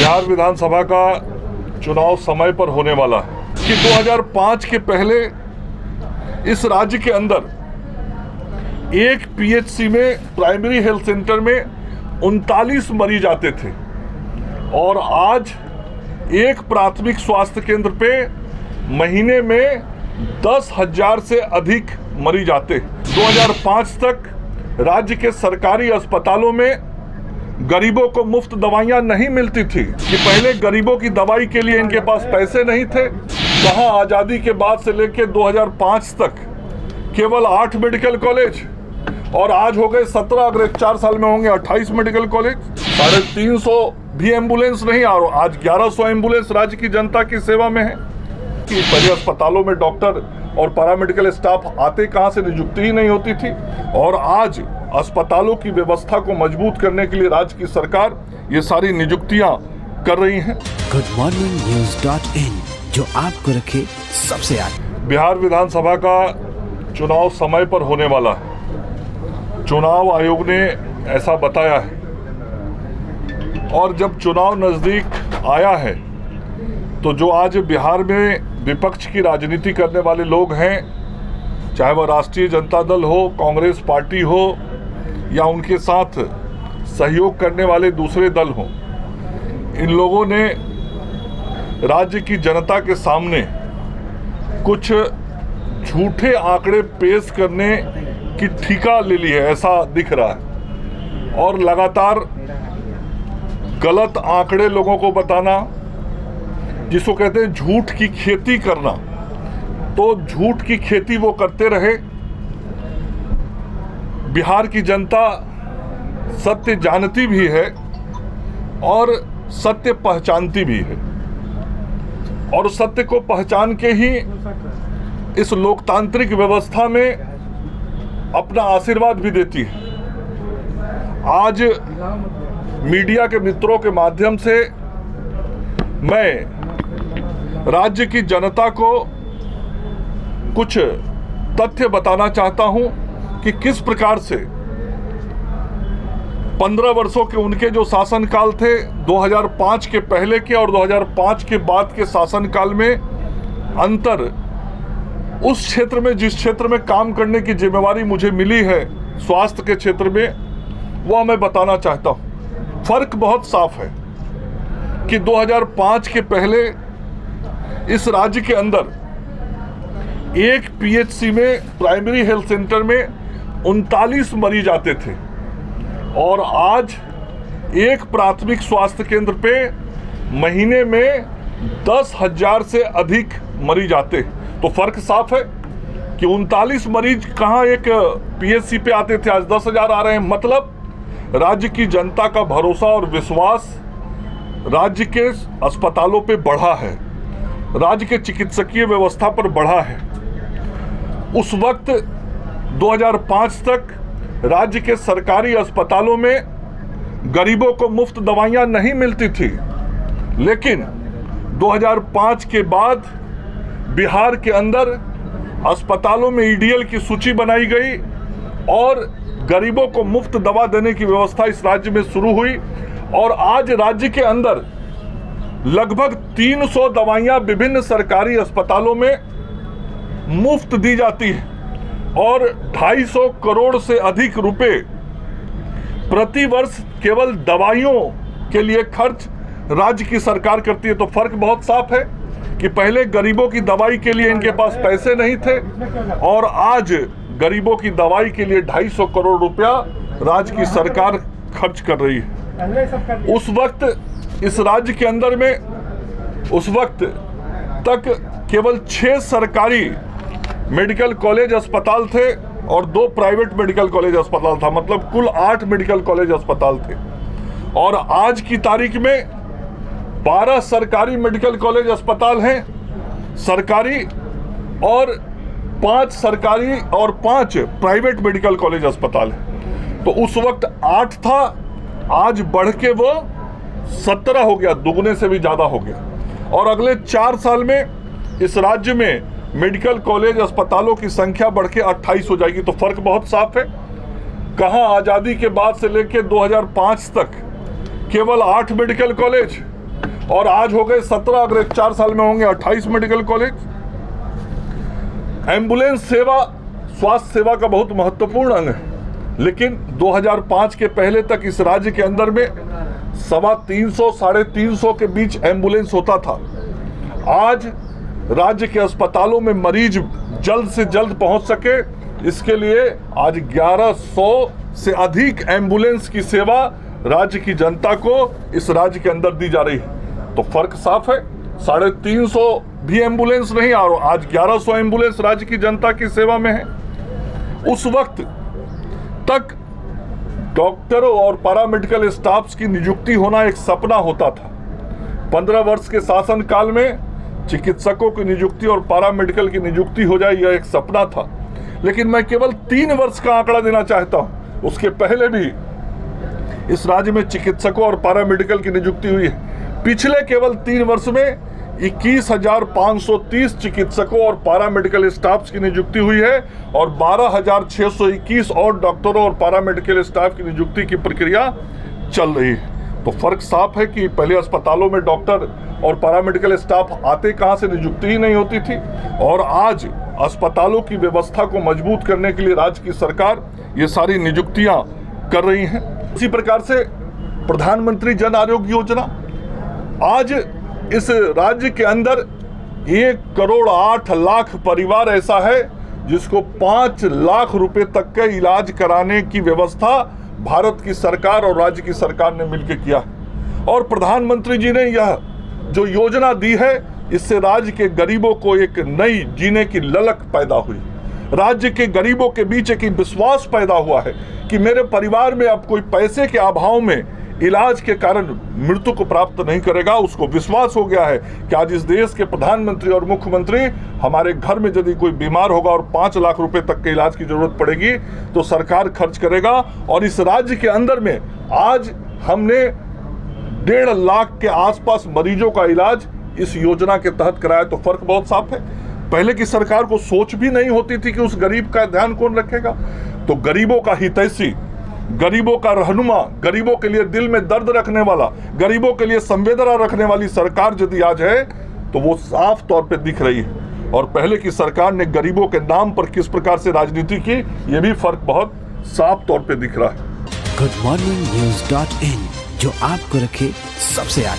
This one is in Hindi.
बिहार विधानसभा का चुनाव समय पर होने वाला है कि 2005 के पहले इस राज्य के अंदर एक पीएचसी में, प्राइमरी हेल्थ सेंटर में 39 मरीज आते थे और आज एक प्राथमिक स्वास्थ्य केंद्र पे महीने में 10,000 से अधिक मरीज आते। 2005 तक राज्य के सरकारी अस्पतालों में गरीबों को मुफ्त दवाइयां नहीं मिलती थी कि पहले गरीबों की दवाई के लिए इनके पास पैसे नहीं थे। कहाँ आज़ादी के बाद से लेकर 2005 तक केवल 8 मेडिकल कॉलेज और आज हो गए 17, अगर 4 साल में होंगे 28 मेडिकल कॉलेज। 350 भी एम्बुलेंस नहीं, और आज 1100 एम्बुलेंस राज्य की जनता की सेवा में है। कि पहले अस्पतालों में डॉक्टर और पैरामेडिकल स्टाफ आते कहाँ से, नियुक्ति ही नहीं होती थी। और आज अस्पतालों की व्यवस्था को मजबूत करने के लिए राज्य की सरकार ये सारी नियुक्तियां कर रही हैं। goodmorningnews.in, जो आपको रखे सबसे आगे। बिहार विधानसभा का चुनाव समय पर होने वाला है, चुनाव आयोग ने ऐसा बताया है। और जब चुनाव नजदीक आया है तो जो आज बिहार में विपक्ष की राजनीति करने वाले लोग हैं, चाहे वह राष्ट्रीय जनता दल हो, कांग्रेस पार्टी हो या उनके साथ सहयोग करने वाले दूसरे दल हों, इन लोगों ने राज्य की जनता के सामने कुछ झूठे आंकड़े पेश करने की ठिका ले ली है, ऐसा दिख रहा है। और लगातार गलत आंकड़े लोगों को बताना, जिसको कहते हैं झूठ की खेती करना, तो झूठ की खेती वो करते रहे। बिहार की जनता सत्य जानती भी है और सत्य पहचानती भी है, और सत्य को पहचान के ही इस लोकतांत्रिक व्यवस्था में अपना आशीर्वाद भी देती है। आज मीडिया के मित्रों के माध्यम से मैं राज्य की जनता को कुछ तथ्य बताना चाहता हूं कि किस प्रकार से 15 वर्षों के उनके जो शासनकाल थे, 2005 के पहले के और 2005 के बाद के शासनकाल में अंतर, उस क्षेत्र में, जिस क्षेत्र में काम करने की जिम्मेवारी मुझे मिली है, स्वास्थ्य के क्षेत्र में, वह मैं बताना चाहता हूं। फर्क बहुत साफ है कि 2005 के पहले इस राज्य के अंदर एक पीएचसी में, प्राइमरी हेल्थ सेंटर में 39 मरीज आते थे और आज एक प्राथमिक स्वास्थ्य केंद्र पे महीने में 10,000 से अधिक मरीज आते। तो फर्क साफ है कि 39 मरीज कहाँ एक पीएचसी पे आते थे, आज 10,000 आ रहे हैं। मतलब राज्य की जनता का भरोसा और विश्वास राज्य के अस्पतालों पे बढ़ा है, राज्य के चिकित्सकीय व्यवस्था पर बढ़ा है। उस वक्त 2005 तक राज्य के सरकारी अस्पतालों में गरीबों को मुफ्त दवाइयां नहीं मिलती थी, लेकिन 2005 के बाद बिहार के अंदर अस्पतालों में ईडीएल की सूची बनाई गई और गरीबों को मुफ्त दवा देने की व्यवस्था इस राज्य में शुरू हुई। और आज राज्य के अंदर लगभग 300 दवाइयां विभिन्न सरकारी अस्पतालों में मुफ्त दी जाती है और 250 करोड़ से अधिक रुपए प्रति वर्ष केवल दवाइयों के लिए खर्च राज्य की सरकार करती है। तो फर्क बहुत साफ है कि पहले गरीबों की दवाई के लिए इनके पास पैसे नहीं थे और आज गरीबों की दवाई के लिए 250 करोड़ रुपया राज्य की सरकार खर्च कर रही है। उस वक्त इस राज्य के अंदर में उस वक्त तक केवल 6 सरकारी मेडिकल कॉलेज अस्पताल थे और 2 प्राइवेट मेडिकल कॉलेज अस्पताल था, मतलब कुल 8 मेडिकल कॉलेज अस्पताल थे। और आज की तारीख में 12 सरकारी मेडिकल कॉलेज अस्पताल हैं, सरकारी, और 5 सरकारी और 5 प्राइवेट मेडिकल कॉलेज अस्पताल हैं। तो उस वक्त 8 था, आज बढ़ के वो 17 हो गया, दुगने से भी ज़्यादा हो गया। और अगले 4 साल में इस राज्य में मेडिकल कॉलेज अस्पतालों की संख्या बढ़ के 28 हो जाएगी। तो फर्क बहुत साफ है। कहाँ आज़ादी के बाद से लेकर 2005 तक केवल 8 मेडिकल कॉलेज और आज हो गए 17, अगर 4 साल में होंगे 28 मेडिकल कॉलेज। एम्बुलेंस सेवा स्वास्थ्य सेवा का बहुत महत्वपूर्ण अंग है, लेकिन 2005 के पहले तक इस राज्य के अंदर में 350 साढ़े 300 के बीच एम्बुलेंस होता था। आज राज्य के अस्पतालों में मरीज जल्द से जल्द पहुंच सके, इसके लिए आज 1100 से अधिक एम्बुलेंस की सेवा राज्य की जनता को इस राज्य के अंदर दी जा रही है। तो फर्क साफ है, 350 भी एम्बुलेंस नहीं और आज 1100 एम्बुलेंस राज्य की जनता की सेवा में है। उस वक्त तक डॉक्टरों और पैरामेडिकल स्टाफ्स की नियुक्ति होना एक सपना होता था। 15 वर्ष के शासन काल में चिकित्सकों की नियुक्ति और पैरामेडिकल की नियुक्ति हो जाए, यह एक सपना था। लेकिन मैं केवल 3 वर्ष का आंकड़ा देना चाहता हूं, उसके पहले भी इस राज्य में चिकित्सकों और पैरामेडिकल की नियुक्ति हुई है। पिछले केवल 3 वर्ष में 21,530 चिकित्सकों और पैरामेडिकल स्टाफ की नियुक्ति हुई है और 12,621 और डॉक्टरों और पैरामेडिकल स्टाफ की नियुक्ति की प्रक्रिया चल रही है। तो फर्क साफ है कि पहले अस्पतालों में डॉक्टर और पैरामेडिकल स्टाफ आते कहां से, नियुक्ति ही नहीं होती थी। और आज अस्पतालों की व्यवस्था को मजबूत करने के लिए राज्य की सरकार ये सारी नियुक्तियां कर रही हैं। इसी प्रकार से प्रधानमंत्री जन आरोग्य योजना, आज इस राज्य के अंदर 1,08,00,000 परिवार ऐसा है जिसको 5 लाख रुपए तक के इलाज कराने की व्यवस्था भारत की सरकार और राज्य की सरकार ने मिलकर किया है। और प्रधानमंत्री जी ने यह जो योजना दी है, इससे राज्य के गरीबों को एक नई जीने की ललक पैदा हुई। राज्य के गरीबों के बीच एक विश्वास पैदा हुआ है कि मेरे परिवार में अब कोई पैसे के अभाव में इलाज के कारण मृत्यु को प्राप्त नहीं करेगा। उसको विश्वास हो गया है कि आज इस देश के प्रधानमंत्री और मुख्यमंत्री हमारे घर में यदि कोई बीमार होगा और 5 लाख रुपए तक के इलाज की जरूरत पड़ेगी तो सरकार खर्च करेगा। और इस राज्य के अंदर में आज हमने 1.5 लाख के आसपास मरीजों का इलाज इस योजना के तहत कराया। तो फर्क बहुत साफ है। पहले की सरकार को सोच भी नहीं होती थी कि उस गरीब का ध्यान कौन रखेगा। तो गरीबों का हितैषी, गरीबों का रहनुमा, गरीबों के लिए दिल में दर्द रखने वाला, गरीबों के लिए संवेदना रखने वाली सरकार यदि आज है तो वो साफ तौर पे दिख रही है। और पहले की सरकार ने गरीबों के नाम पर किस प्रकार से राजनीति की, ये भी फर्क बहुत साफ तौर पे दिख रहा है। goodmorningnews.in, जो आपको रखे सबसे आगे।